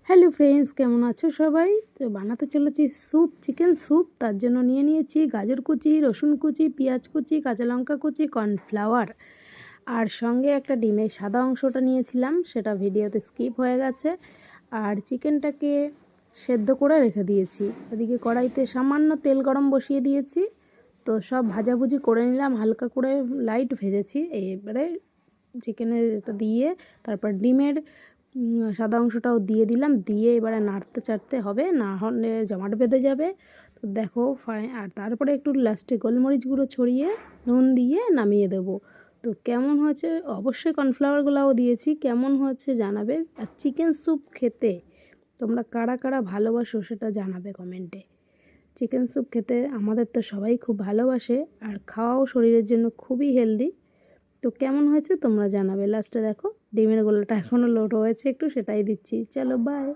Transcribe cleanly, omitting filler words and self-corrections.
Hello friends, কেমন আছো সবাই? তো বানাতে চলেছি স্যুপ, চিকেন স্যুপ। তার জন্য নিয়ে নিয়েছি গাজর কুচি, রসুন কুচি, পেঁয়াজ কুচি, কাঁচা লঙ্কা কুচি, কর্নফ্লাওয়ার আর সঙ্গে একটা ডিমের সাদা অংশটা নিয়েছিলাম, সেটা ভিডিওতে স্কিপ হয়ে গেছে। আর চিকেনটাকে সেদ্ধ করে রেখে দিয়েছি। এদিকে কড়াইতে সামান্য তেল গরম বসিয়ে দিয়েছি। তো সব ভাজাভুজি করে নিলাম, হালকা করে লাইট ভেজেছি। এবারে চিকেনের এটা দিয়ে তারপর ডিমের সাদা অংশটাও দিয়ে দিলাম, দিয়ে এবারে নাড়তে চাড়তে হবে, না হলে জমাট বেঁধে যাবে। তো দেখো আর তারপরে একটু লাস্টে গোলমরিচ গুঁড়ো ছড়িয়ে নুন দিয়ে নামিয়ে দেবো। তো কেমন হয়েছে, অবশ্যই কর্নফ্লাওয়ারগুলোও দিয়েছি, কেমন হয়েছে জানাবে। আর চিকেন স্যুপ খেতে তোমরা কারা কারা ভালোবাসো সেটা জানাবে কমেন্টে। চিকেন স্যুপ খেতে আমাদের তো সবাই খুব ভালোবাসে, আর খাওয়াও শরীরের জন্য খুবই হেলদি। তো কেমন হয়েছে তোমরা জানাবে। লাস্টে দেখো ডিমের গোলাটা এখনও লোড হয়েছে একটু, সেটাই দিচ্ছি। চলো বাই।